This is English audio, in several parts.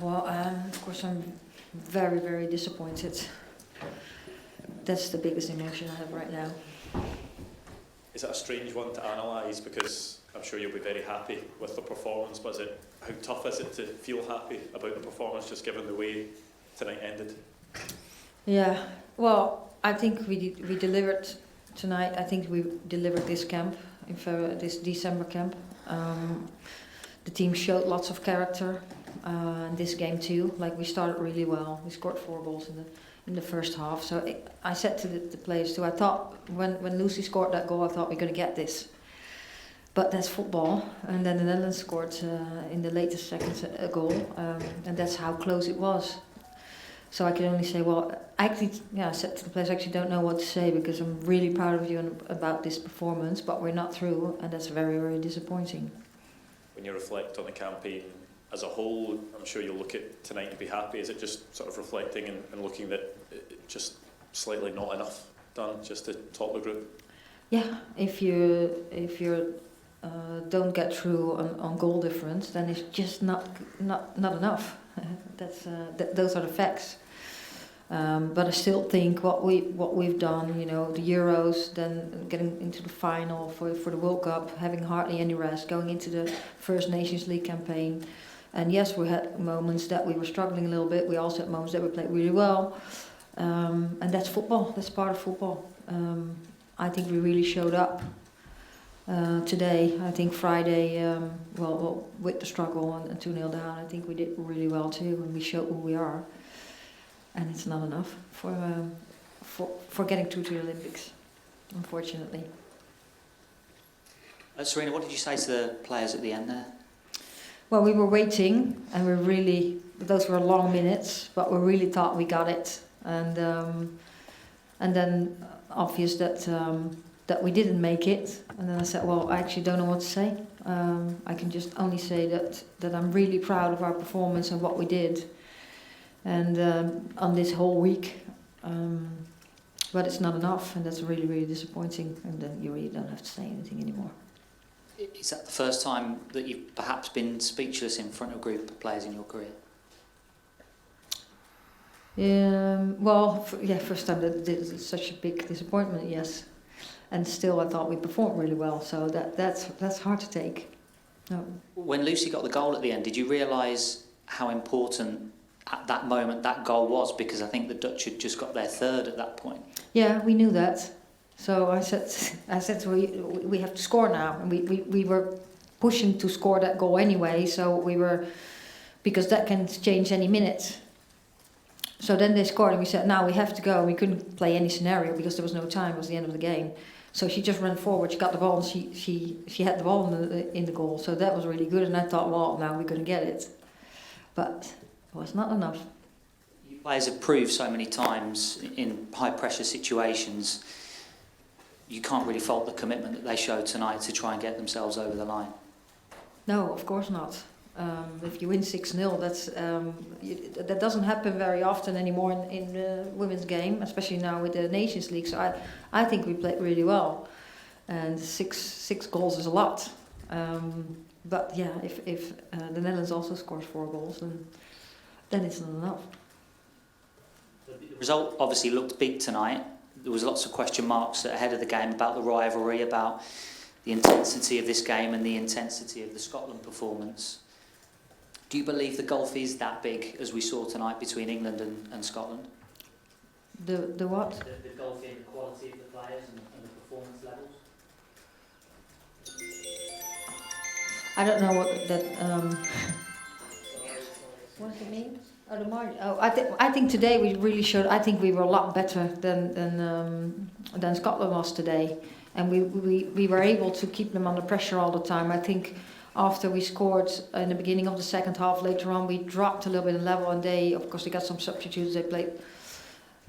Of course, I'm very, very disappointed. That's the biggest emotion I have right now. Is it a strange one to analyse, because I'm sure you'll be very happy with the performance, but how tough is it to feel happy about the performance just given the way tonight ended? Yeah, well, I think we delivered tonight. I think we delivered this camp, this December camp. The team showed lots of character in this game too. Like, we started really well. We scored 4 goals in the first half. So I said to the players too, I thought when Lucy scored that goal, I thought we're going to get this. But that's football. And then the Netherlands scored in the latest seconds a goal. And that's how close it was. So I can only say, well, actually, I said to the players, I actually don't know what to say, because I'm really proud of you and about this performance, but we're not through, and that's very, very disappointing. When you reflect on the campaign as a whole, I'm sure you'll look at tonight and be happy. Is it just sort of reflecting and looking that just slightly not enough done just to top the group? Yeah, if you don't get through on goal difference, then it's just not enough. Those are the facts. But I still think what we've done, the Euros, then getting into the final for the World Cup, having hardly any rest, going into the first Nations League campaign, and yes, we had moments that we were struggling a little bit. We also had moments that we played really well, and that's football. That's part of football. I think we really showed up today. I think Friday, well, with the struggle and 2-0 down, I think we did really well too, and we showed who we are. And it's not enough for getting through to the Olympics, unfortunately. Sarina, what did you say to the players at the end there? Well, we were waiting, and those were long minutes, but we really thought we got it. And then obvious that we didn't make it. And then I said, well, I actually don't know what to say. I can just only say that I'm really proud of our performance and what we did. And on this whole week, but it's not enough, and that's really, really disappointing. And then you really don't have to say anything anymore. Is that the first time that you've perhaps been speechless in front of a group of players in your career? First time that it's such a big disappointment, yes. And still, I thought we performed really well, so that's hard to take. No. When Lucy got the goal at the end, did you realise how important at that moment that goal was? Because I think the Dutch had just got their 3rd at that point. Yeah, we knew that. So I said to we have to score now, and we were pushing to score that goal anyway. So because that can change any minute. So then they scored, and we said, now we have to go. We couldn't play any scenario because there was no time. It was the end of the game. So she just ran forward. She got the ball, and she had the ball in the goal. So that was really good. And I thought, well, now we're going to get it. But it was not enough. You players have proved so many times in high-pressure situations, you can't really fault the commitment that they showed tonight to try and get themselves over the line. No, of course not. If you win 6-0, that doesn't happen very often anymore in the women's game, especially now with the Nations League. So I think we played really well, and six goals is a lot. But yeah, if the Netherlands also scores 4 goals, then it's not enough. The result obviously looked big tonight. There was lots of question marks ahead of the game about the rivalry, about the intensity of this game and the intensity of the Scotland performance. Do you believe the gulf is that big, as we saw tonight, between England and Scotland? The what? The gulf in the quality of the players and the performance levels? I don't know what that... what does it mean? Oh, the margin. Oh, I think today we really showed. I think we were a lot better than Scotland was today, and we were able to keep them under pressure all the time. I think after we scored in the beginning of the second half, later on we dropped a little bit in level, and they got some substitutes.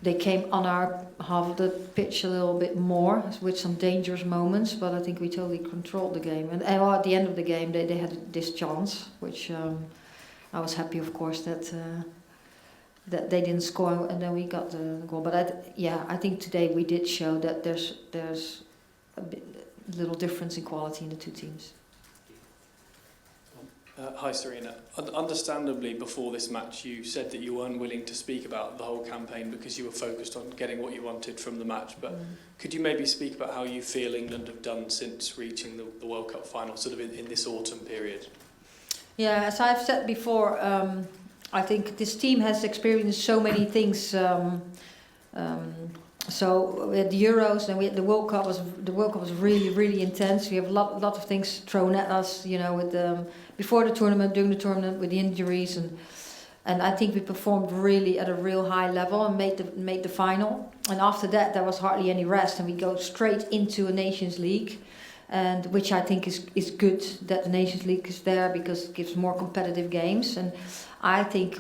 They came on our half of the pitch a little bit more with some dangerous moments, but I think we totally controlled the game. And at the end of the game, they had this chance, which. I was happy, of course, that they didn't score, and then we got the goal. But I think today we did show that there's a little difference in quality in the two teams. Hi, Sarina. Understandably, before this match, you said that you weren't willing to speak about the whole campaign because you were focused on getting what you wanted from the match. But could you maybe speak about how you feel England have done since reaching the World Cup final, sort of in this autumn period? Yeah, as I've said before, I think this team has experienced so many things. So we had the Euros, then we had the World Cup. The World Cup was really, really intense. We have a lot of things thrown at us, you know, with before the tournament, during the tournament, with the injuries, and I think we performed really at a real high level and made the final. And after that, there was hardly any rest, and we go straight into a Nations League, and which I think is good that the Nations League is there because it gives more competitive games. And I think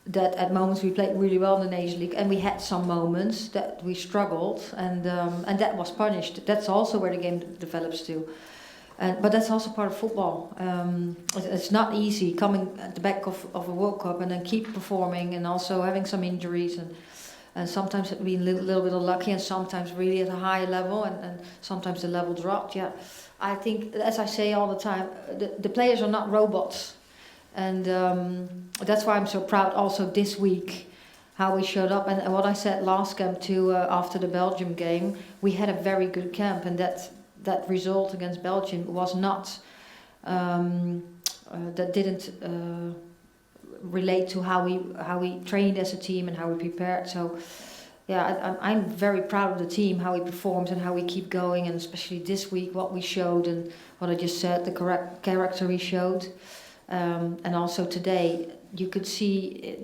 that at moments we played really well in the Nations League, and we had some moments that we struggled, and that was punished. That's also where the game develops to. But that's also part of football. It's not easy coming at the back of a World Cup and then keep performing, and also having some injuries, and sometimes being a little bit unlucky, and sometimes really at a high level, and sometimes the level dropped. Yeah, I think, as I say all the time, the players are not robots, and that's why I'm so proud also this week how we showed up. And what I said last camp too, after the Belgium game, we had a very good camp, and that result against Belgium was not, that didn't relate to how we trained as a team and how we prepared. So yeah, I'm very proud of the team, how we performed and how we keep going, and especially this week what we showed and what I just said, the correct character we showed. And also today you could see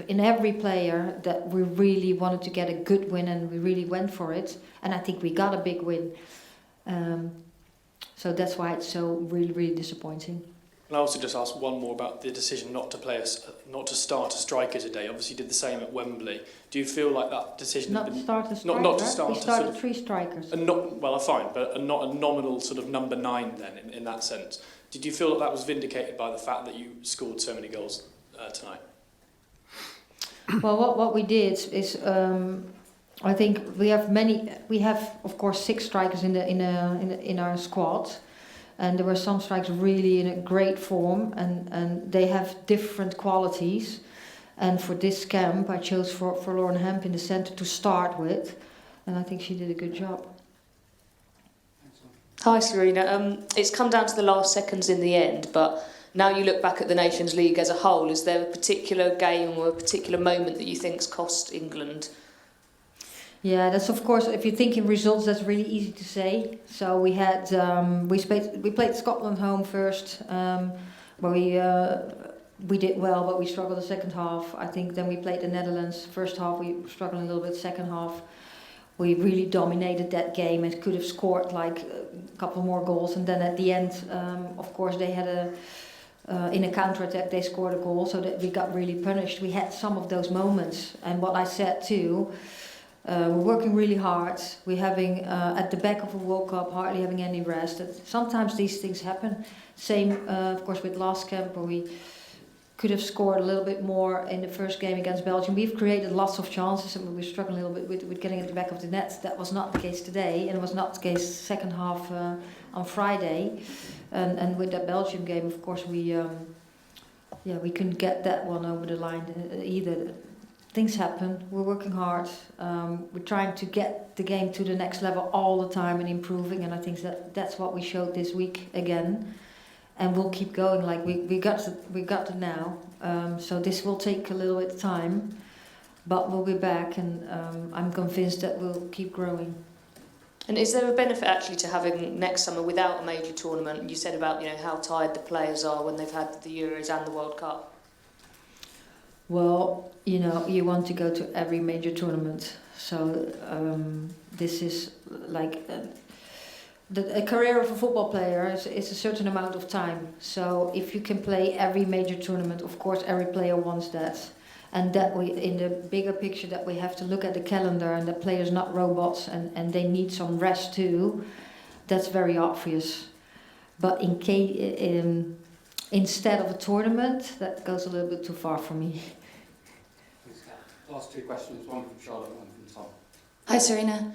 in every player that we really wanted to get a good win, and we really went for it, and I think we got a big win. So that's why it's so really, really disappointing. And I also just ask one more about the decision not to start a striker today. Obviously, you did the same at Wembley. Do you feel like that decision? Not to start a striker. Not to start. We started three strikers. Fine, but not a nominal sort of number 9 then in that sense. Did you feel that was vindicated by the fact that you scored so many goals tonight? Well, what we did is. I think we have of course 6 strikers in our squad, and there were some strikers really in a great form, and they have different qualities. And for this camp, I chose for Lauren Hemp in the centre to start with, and I think she did a good job. Hi, Sarina. It's come down to the last seconds in the end, but now you look back at the Nations League as a whole. Is there a particular game or a particular moment that you think's cost England? Yeah, that's of course, if you think in results, that's really easy to say. So we had we played Scotland home first, where we did well, but we struggled the second half. I think then we played the Netherlands. First half we struggled a little bit. Second half we really dominated that game and could have scored like a couple more goals. And then at the end, of course, they had in a counter-attack they scored a goal, so that we got really punished. We had some of those moments, and what I said too. We're working really hard. We're having, at the back of a World Cup, hardly having any rest. Sometimes these things happen. Same, of course, with last camp, where we could have scored a little bit more in the first game against Belgium. We've created lots of chances, and we're struggling a little bit with getting at the back of the net. That was not the case today, and it was not the case second half on Friday. And with that Belgium game, of course, we couldn't get that one over the line either. Things happen. We're working hard. We're trying to get the game to the next level all the time and improving. And I think that's what we showed this week again. And we'll keep going. Like we got to now. So this will take a little bit of time, but we'll be back. And I'm convinced that we'll keep growing. And is there a benefit actually to having next summer without a major tournament? You said about how tired the players are when they've had the Euros and the World Cup. Well, you want to go to every major tournament. So this is like a career of a football player is a certain amount of time. So if you can play every major tournament, of course, every player wants that. And that we, in the bigger picture, that we have to look at the calendar and the players not robots and they need some rest too. That's very obvious. But instead of a tournament, that goes a little bit too far for me. Last 2 questions, one from Charlotte, one from Tom. Hi Sarina.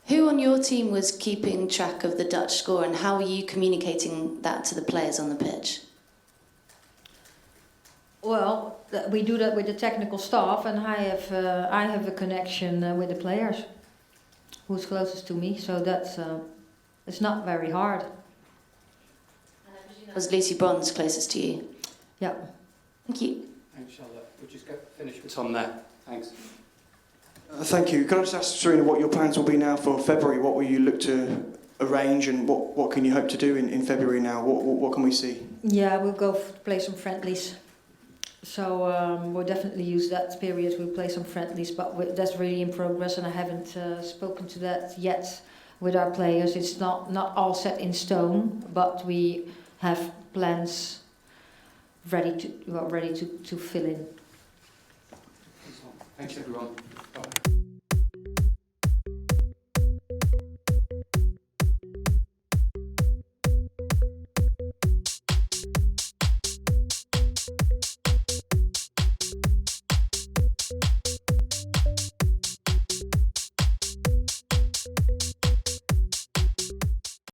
Who on your team was keeping track of the Dutch score, and how are you communicating that to the players on the pitch? Well, we do that with the technical staff, and I have a connection with the players, who's closest to me. So that's it's not very hard. Was Lucy Bronze closest to you? Yeah. Thank you. Thanks, Charlotte. We'll just finish with Tom there. Thanks. Thank you. Can I just ask Sarina what your plans will be now for February? What will you look to arrange, and what can you hope to do in February now? What can we see? Yeah, we'll go play some friendlies. So we'll definitely use that period. We'll play some friendlies, but that's really in progress, and I haven't spoken to that yet with our players. It's not all set in stone, but we have plans ready to fill in. Thanks, everyone.